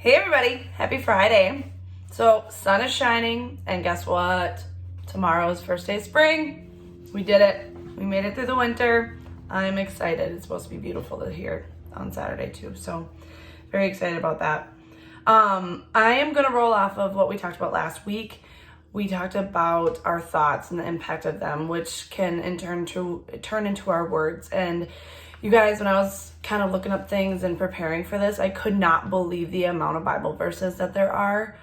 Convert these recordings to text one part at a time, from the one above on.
Hey everybody, happy Friday. So sun is shining and guess what? Tomorrow's first day of spring. We did it. We made it through the winter. I'm excited. It's supposed to be beautiful here on Saturday too. So very excited about that. I am gonna roll off of what we talked about last week. We talked about our thoughts and the impact of them, which can in turn turn into our words. And you guys, when I was kind of looking up things and preparing for this, I could not believe the amount of Bible verses that there are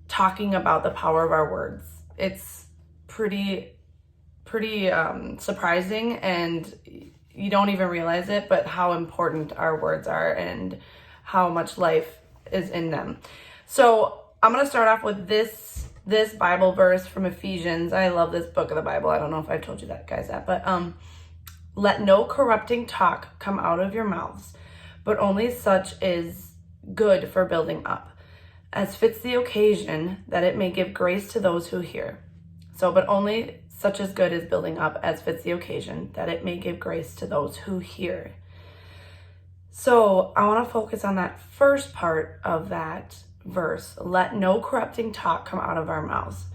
talking about the power of our words. It's pretty surprising, and you don't even realize it, but how important our words are and how much life is in them. So I'm going to start off with this Bible verse from Ephesians. I love this book of the Bible. I don't know if I've told you that, guys, but let no corrupting talk come out of your mouths, but only such is good for building up, as fits the occasion, that it may give grace to those who hear. But only such as good is building up, as fits the occasion, that it may give grace to those who hear. So I want to focus on that first part of that verse. Let no corrupting talk come out of our mouths.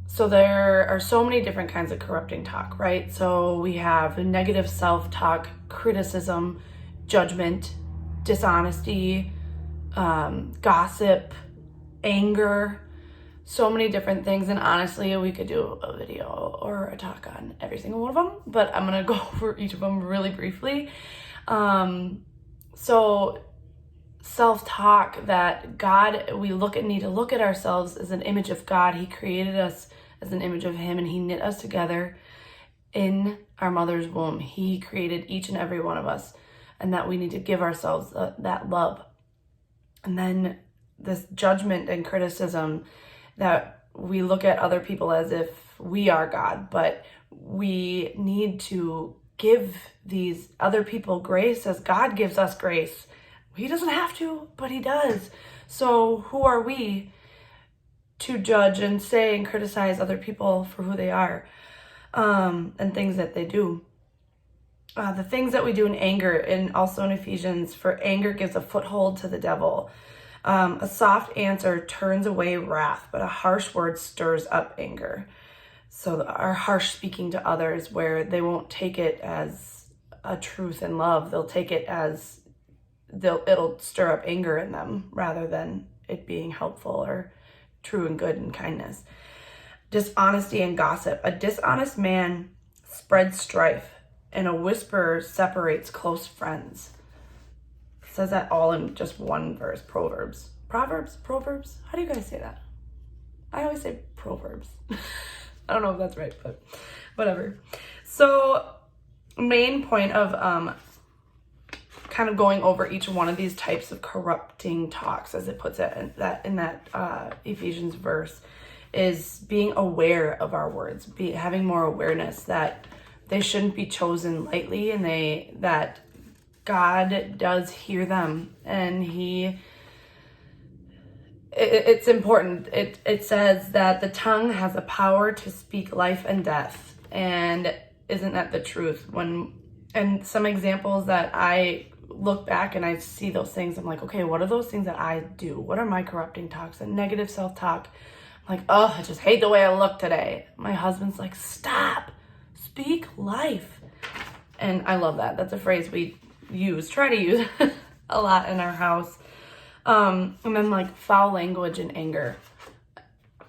So there are so many different kinds of corrupting talk, right? So we have negative self-talk, criticism, judgment, dishonesty, gossip, anger, so many different things. And honestly, we could do a video or a talk on every single one of them, but I'm going to go over each of them really briefly. So self-talk, that God, we need to look at ourselves as an image of God. He created us as an image of Him, and He knit us together in our mother's womb. He created each and every one of us, and that we need to give ourselves that love. And then this judgment and criticism, that we look at other people as if we are God, but we need to give these other people grace as God gives us grace. He doesn't have to, but He does. So who are we to judge and say and criticize other people for who they are, and things that they do? The things that we do in anger, and also in Ephesians, for anger gives a foothold to the devil. A soft answer turns away wrath, but a harsh word stirs up anger. So our harsh speaking to others, where they won't take it as a truth and love, they'll take it as it'll stir up anger in them rather than it being helpful or true and good and kindness. Dishonesty and gossip. A dishonest man spreads strife, and a whisperer separates close friends. It says that all in just one verse. Proverbs. How do you guys say that? I always say Proverbs. I don't know if that's right, but whatever. So main point of kind of going over each one of these types of corrupting talks, as it puts it in that Ephesians verse, is being aware of our words, having more awareness that they shouldn't be chosen lightly, and that God does hear them, and it's important. It says that the tongue has the power to speak life and death, and isn't that the truth? And some examples that I look back and I see those things, I'm like, okay, what are those things that I do? What are my corrupting talks and negative self-talk? I'm like, oh, I just hate the way I look today. My husband's like, stop, speak life. And I love that. That's a phrase we try to use a lot in our house. And then like foul language and anger.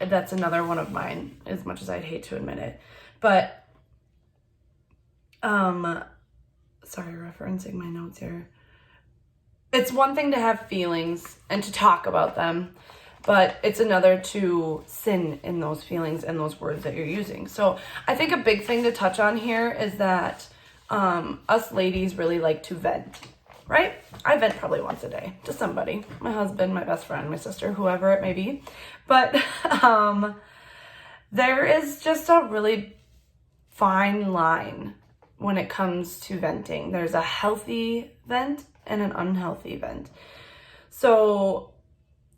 That's another one of mine, as much as I'd hate to admit it. But, sorry, referencing my notes here. It's one thing to have feelings and to talk about them, but it's another to sin in those feelings and those words that you're using. So I think a big thing to touch on here is that us ladies really like to vent, right? I vent probably once a day to somebody, my husband, my best friend, my sister, whoever it may be. But there is just a really fine line when it comes to venting. There's a healthy vent and an unhealthy vent. So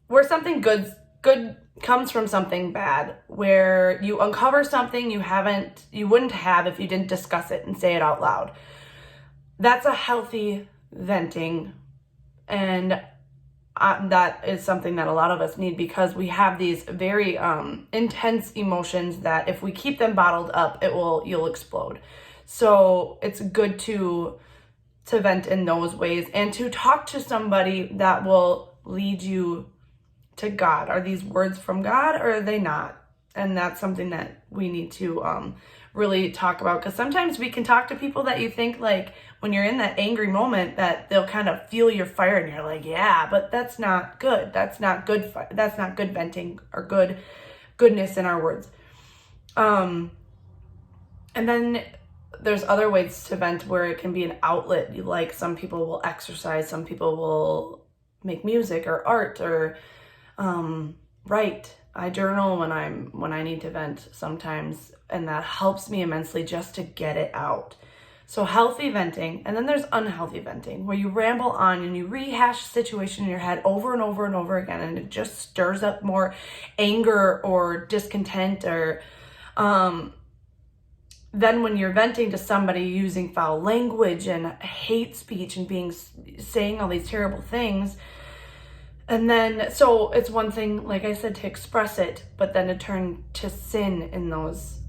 where something good comes from something bad, where you uncover something you wouldn't have if you didn't discuss it and say it out loud. That's a healthy venting. And that is something that a lot of us need, because we have these very intense emotions that if we keep them bottled up, you'll explode. So it's good to vent in those ways and to talk to somebody that will lead you to God. Are these words from God or are they not? And that's something that we need to really talk about, because sometimes we can talk to people that you think, like, when you're in that angry moment, that they'll kind of feel your fire and you're like, yeah, but that's not good. That's not good. That's not good venting or goodness in our words. And then there's other ways to vent where it can be an outlet. Like, some people will exercise, some people will make music or art or write. I journal when I need to vent sometimes, and that helps me immensely just to get it out. So healthy venting, and then there's unhealthy venting, where you ramble on and you rehash a situation in your head over and over and over again, and it just stirs up more anger or discontent, or then when you're venting to somebody using foul language and hate speech and saying all these terrible things. And then, so it's one thing, like I said, to express it, but then to turn to sin in those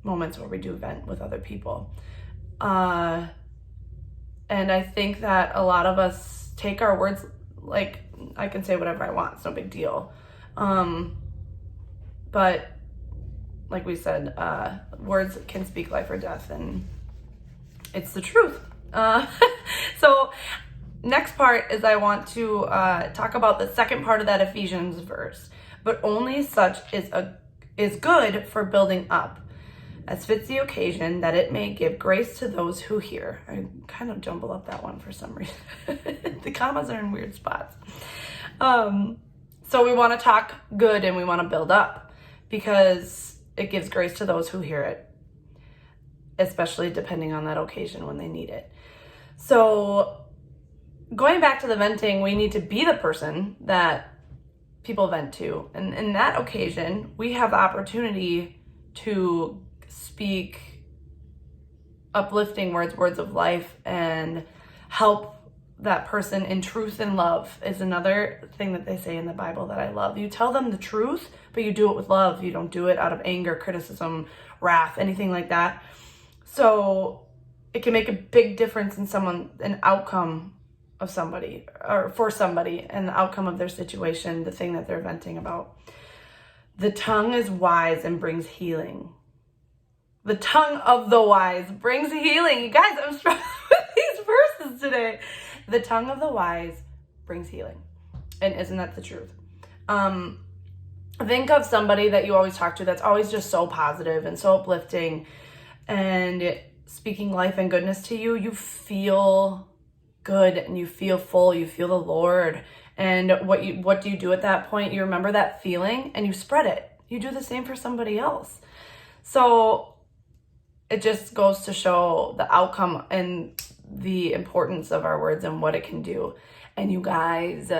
moments where we do vent with other people. And I think that a lot of us take our words, like, I can say whatever I want, it's no big deal. But like we said, words can speak life or death, and it's the truth. So next part is I want to talk about the second part of that Ephesians verse. But only such is good for building up, as fits the occasion, that it may give grace to those who hear. I kind of jumble up that one for some reason. The commas are in weird spots. So we want to talk good and we want to build up, because it gives grace to those who hear it, especially depending on that occasion when they need it. So going back to the venting, we need to be the person that people vent to. And in that occasion, we have the opportunity to speak uplifting words of life, and help that person in truth and love is another thing that they say in the Bible that I love. You tell them the truth, but you do it with love. You don't do it out of anger, criticism, wrath, anything like that. So it can make a big difference in an outcome of somebody, or for somebody, and the outcome of their situation, the thing that they're venting about. The tongue is wise and brings healing. The tongue of the wise brings healing. You guys, I'm struggling with these verses today. The tongue of the wise brings healing. And isn't that the truth? Think of somebody that you always talk to that's always just so positive and so uplifting and speaking life and goodness to you. You feel good and you feel full. You feel the Lord. And what do you do at that point? You remember that feeling and you spread it. You do the same for somebody else. So it just goes to show the outcome and the importance of our words and what it can do. And you guys,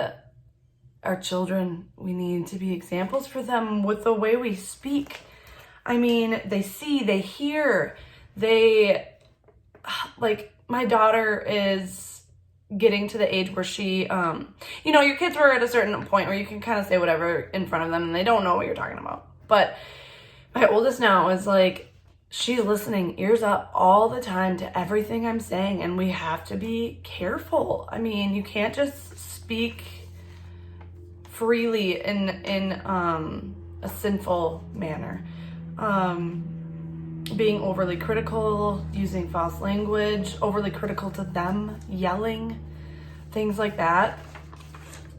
our children, we need to be examples for them with the way we speak. I mean, they see, they hear, like, my daughter is getting to the age where she, your kids were at a certain point where you can kind of say whatever in front of them and they don't know what you're talking about. But my oldest now is like, she's listening ears up all the time to everything I'm saying, and we have to be careful. I mean, you can't just speak freely in a sinful manner. Being overly critical, using false language, overly critical to them, yelling, things like that.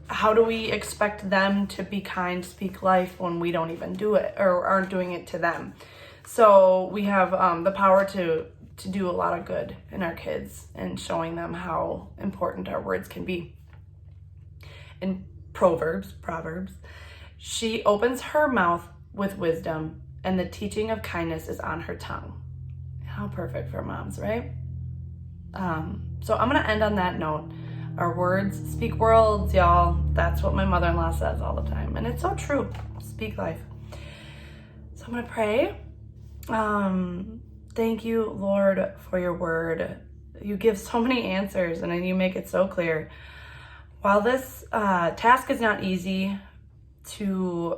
How do we expect them to be kind, speak life, when we don't even do it or aren't doing it to them? So we have the power to do a lot of good in our kids and showing them how important our words can be. In Proverbs, she opens her mouth with wisdom, and the teaching of kindness is on her tongue. How perfect for moms, right? So I'm going to end on that note. Our words speak worlds, y'all. That's what my mother-in-law says all the time. And it's so true. Speak life. So I'm going to pray. Thank you, Lord, for your word. You give so many answers and you make it so clear while this task is not easy to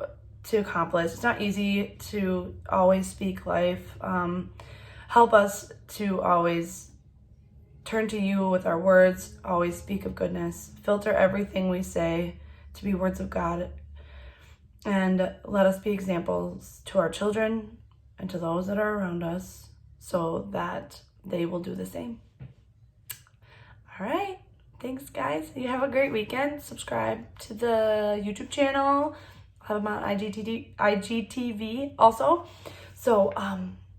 accomplish, it's not easy to always speak life. Help us to always turn to you with our words, always speak of goodness, filter everything we say to be words of God, and let us be examples to our children and to those that are around us so that they will do the same. All right. Thanks, guys. You have a great weekend. Subscribe to the YouTube channel. I have them on IGTV also. So,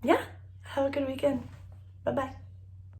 yeah, have a good weekend. Bye-bye.